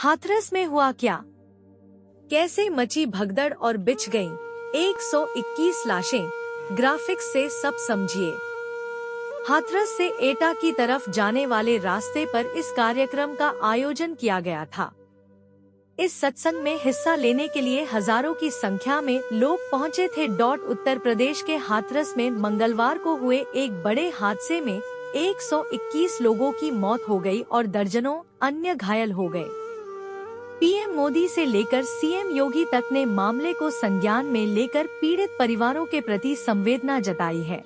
हाथरस में हुआ क्या? कैसे मची भगदड़ और बिछ गईं 121 लाशें? ग्राफिक्स से सब समझिए। हाथरस से एटा की तरफ जाने वाले रास्ते पर इस कार्यक्रम का आयोजन किया गया था। इस सत्संग में हिस्सा लेने के लिए हजारों की संख्या में लोग पहुंचे थे। उत्तर प्रदेश के हाथरस में मंगलवार को हुए एक बड़े हादसे में 121 लोगों की मौत हो गई और दर्जनों अन्य घायल हो गए। पीएम मोदी से लेकर सीएम योगी तक ने मामले को संज्ञान में लेकर पीड़ित परिवारों के प्रति संवेदना जताई है।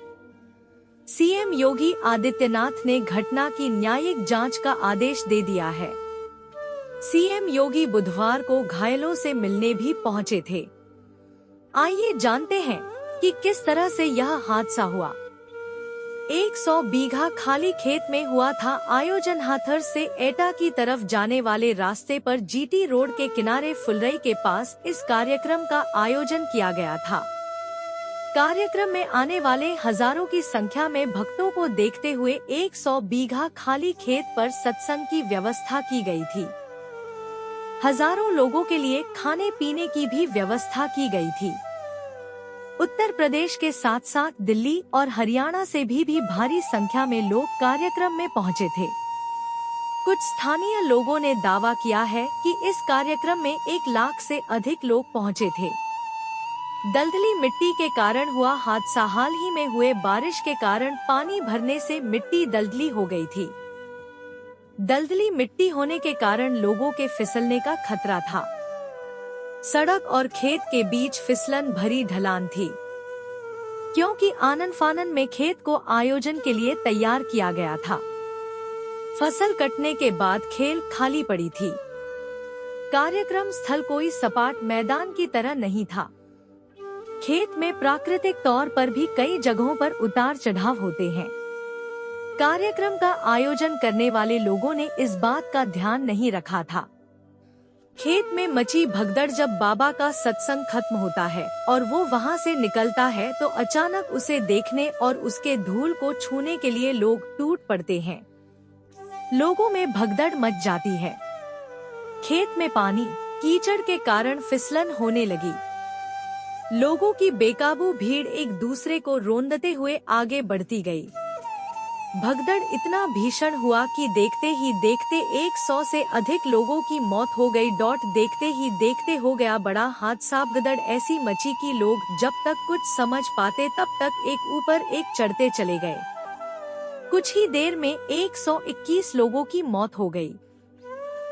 सीएम योगी आदित्यनाथ ने घटना की न्यायिक जांच का आदेश दे दिया है। सीएम योगी बुधवार को घायलों से मिलने भी पहुंचे थे। आइए जानते हैं कि किस तरह से यह हादसा हुआ। 100 बीघा खाली खेत में हुआ था आयोजन। हाथरस से एटा की तरफ जाने वाले रास्ते पर जीटी रोड के किनारे फुलरई के पास इस कार्यक्रम का आयोजन किया गया था। कार्यक्रम में आने वाले हजारों की संख्या में भक्तों को देखते हुए 100 बीघा खाली खेत पर सत्संग की व्यवस्था की गई थी। हजारों लोगों के लिए खाने पीने की भी व्यवस्था की गई थी। उत्तर प्रदेश के साथ साथ दिल्ली और हरियाणा से भी भारी संख्या में लोग कार्यक्रम में पहुंचे थे। कुछ स्थानीय लोगों ने दावा किया है कि इस कार्यक्रम में 1 लाख से अधिक लोग पहुंचे थे। दलदली मिट्टी के कारण हुआ हादसा। हाल ही में हुए बारिश के कारण पानी भरने से मिट्टी दलदली हो गई थी। दलदली मिट्टी होने के कारण लोगों के फिसलने का खतरा था। सड़क और खेत के बीच फिसलन भरी ढलान थी, क्योंकि आनन फानन में खेत को आयोजन के लिए तैयार किया गया था। फसल कटने के बाद खेल खाली पड़ी थी। कार्यक्रम स्थल कोई सपाट मैदान की तरह नहीं था। खेत में प्राकृतिक तौर पर भी कई जगहों पर उतार चढ़ाव होते हैं। कार्यक्रम का आयोजन करने वाले लोगों ने इस बात का ध्यान नहीं रखा था। खेत में मची भगदड़। जब बाबा का सत्संग खत्म होता है और वो वहाँ से निकलता है तो अचानक उसे देखने और उसके धूल को छूने के लिए लोग टूट पड़ते हैं। लोगों में भगदड़ मच जाती है। खेत में पानी कीचड़ के कारण फिसलन होने लगी। लोगों की बेकाबू भीड़ एक दूसरे को रोंदते हुए आगे बढ़ती गई। भगदड़ इतना भीषण हुआ कि देखते ही देखते 100 से अधिक लोगों की मौत हो गई। देखते ही देखते हो गया बड़ा हादसा। भगदड़ ऐसी मची कि लोग जब तक कुछ समझ पाते तब तक एक ऊपर एक चढ़ते चले गए। कुछ ही देर में 121 लोगों की मौत हो गई।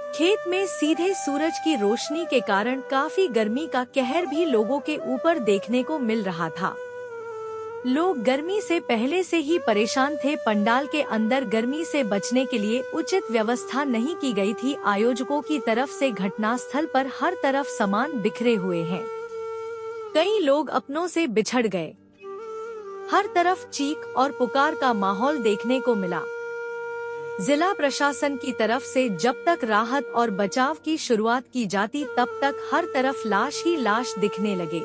खेत में सीधे सूरज की रोशनी के कारण काफी गर्मी का कहर भी लोगों के ऊपर देखने को मिल रहा था। लोग गर्मी से पहले से ही परेशान थे। पंडाल के अंदर गर्मी से बचने के लिए उचित व्यवस्था नहीं की गई थी। आयोजकों की तरफ से घटनास्थल पर हर तरफ सामान बिखरे हुए हैं। कई लोग अपनों से बिछड़ गए। हर तरफ चीख और पुकार का माहौल देखने को मिला। जिला प्रशासन की तरफ से जब तक राहत और बचाव की शुरुआत की जाती तब तक हर तरफ लाश ही लाश दिखने लगे।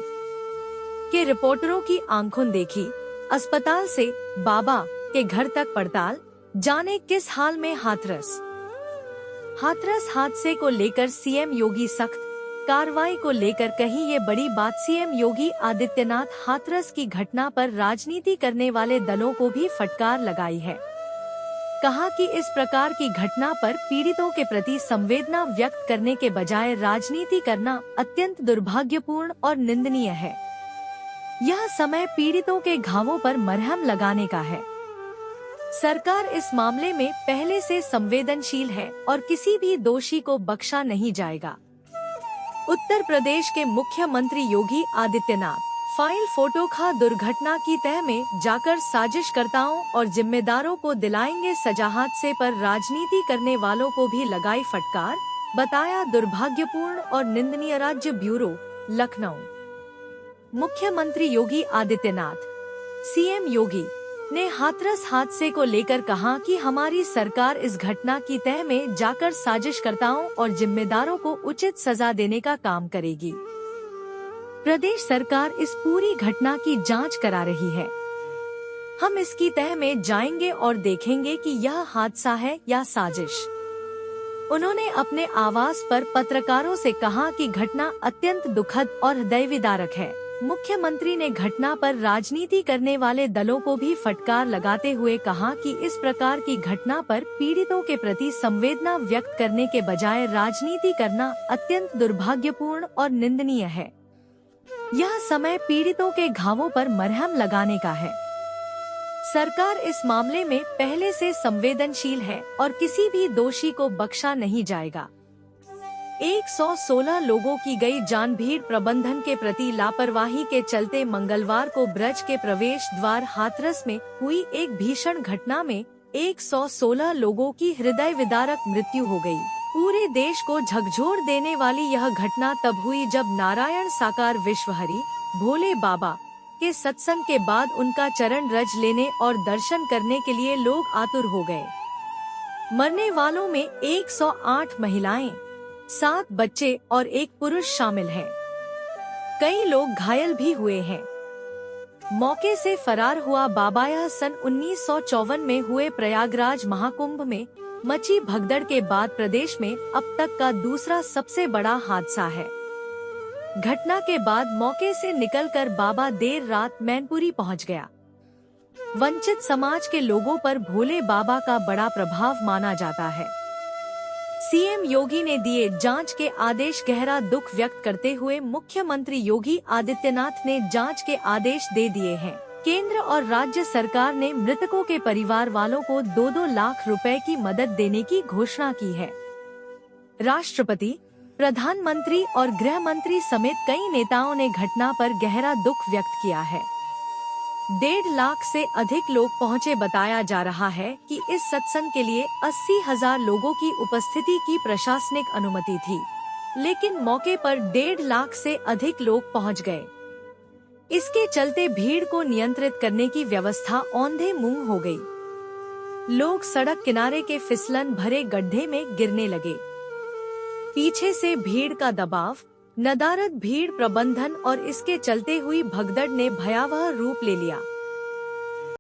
के रिपोर्टरों की आंखों देखी। अस्पताल से बाबा के घर तक पड़ताल। जाने किस हाल में हाथरस। हाथरस हादसे को लेकर सीएम योगी सख्त। कार्रवाई को लेकर कही ये बड़ी बात। सीएम योगी आदित्यनाथ हाथरस की घटना पर राजनीति करने वाले दलों को भी फटकार लगाई है। कहा कि इस प्रकार की घटना पर पीड़ितों के प्रति संवेदना व्यक्त करने के बजाय राजनीति करना अत्यंत दुर्भाग्यपूर्ण और निंदनीय है। यह समय पीड़ितों के घावों पर मरहम लगाने का है। सरकार इस मामले में पहले से संवेदनशील है और किसी भी दोषी को बख्शा नहीं जाएगा। उत्तर प्रदेश के मुख्यमंत्री योगी आदित्यनाथ फाइल फोटोखा दुर्घटना की तह में जाकर साजिशकर्ताओं और जिम्मेदारों को दिलाएंगे सजा। हादसे पर राजनीति करने वालों को भी लगाई फटकार। बताया दुर्भाग्यपूर्ण और निंदनीय। राज्य ब्यूरो, लखनऊ। मुख्यमंत्री योगी आदित्यनाथ सीएम योगी ने हाथरस हादसे को लेकर कहा कि हमारी सरकार इस घटना की तह में जाकर साजिशकर्ताओं और जिम्मेदारों को उचित सजा देने का काम करेगी। प्रदेश सरकार इस पूरी घटना की जांच करा रही है। हम इसकी तह में जाएंगे और देखेंगे कि यह हादसा है या साजिश। उन्होंने अपने आवास पर पत्रकारों से कहा कि घटना अत्यंत दुखद और हृदय विदारक है। मुख्यमंत्री ने घटना पर राजनीति करने वाले दलों को भी फटकार लगाते हुए कहा कि इस प्रकार की घटना पर पीड़ितों के प्रति संवेदना व्यक्त करने के बजाय राजनीति करना अत्यंत दुर्भाग्यपूर्ण और निंदनीय है। यह समय पीड़ितों के घावों पर मरहम लगाने का है। सरकार इस मामले में पहले से संवेदनशील है और किसी भी दोषी को बख्शा नहीं जाएगा। 116 लोगों की गई जान। भीड़ प्रबंधन के प्रति लापरवाही के चलते मंगलवार को ब्रज के प्रवेश द्वार हाथरस में हुई एक भीषण घटना में 116 लोगों की हृदय विदारक मृत्यु हो गई। पूरे देश को झकझोर देने वाली यह घटना तब हुई जब नारायण साकार विश्वहरि भोले बाबा के सत्संग के बाद उनका चरण रज लेने और दर्शन करने के लिए लोग आतुर हो गए। मरने वालों में 108 महिलाएं, 7 बच्चे और 1 पुरुष शामिल हैं। कई लोग घायल भी हुए हैं। मौके से फरार हुआ बाबा। यह सन 1954 में हुए प्रयागराज महाकुंभ में मची भगदड़ के बाद प्रदेश में अब तक का दूसरा सबसे बड़ा हादसा है। घटना के बाद मौके से निकलकर बाबा देर रात मैनपुरी पहुंच गया। वंचित समाज के लोगों पर भोले बाबा का बड़ा प्रभाव माना जाता है। सीएम योगी ने दिए जांच के आदेश। गहरा दुख व्यक्त करते हुए मुख्यमंत्री योगी आदित्यनाथ ने जांच के आदेश दे दिए हैं। केंद्र और राज्य सरकार ने मृतकों के परिवार वालों को 2-2 लाख रुपए की मदद देने की घोषणा की है। राष्ट्रपति, प्रधानमंत्री और गृह मंत्री समेत कई नेताओं ने घटना पर गहरा दुख व्यक्त किया है। 1.5 लाख से अधिक लोग पहुंचे। बताया जा रहा है कि इस सत्संग के लिए 80,000 लोगों की उपस्थिति की प्रशासनिक अनुमति थी, लेकिन मौके पर 1.5 लाख से अधिक लोग पहुंच गए। इसके चलते भीड़ को नियंत्रित करने की व्यवस्था औंधे मुंह हो गई। लोग सड़क किनारे के फिसलन भरे गड्ढे में गिरने लगे। पीछे से भीड़ का दबाव, नदारद भीड़ प्रबंधन और इसके चलते हुई भगदड़ ने भयावह रूप ले लिया।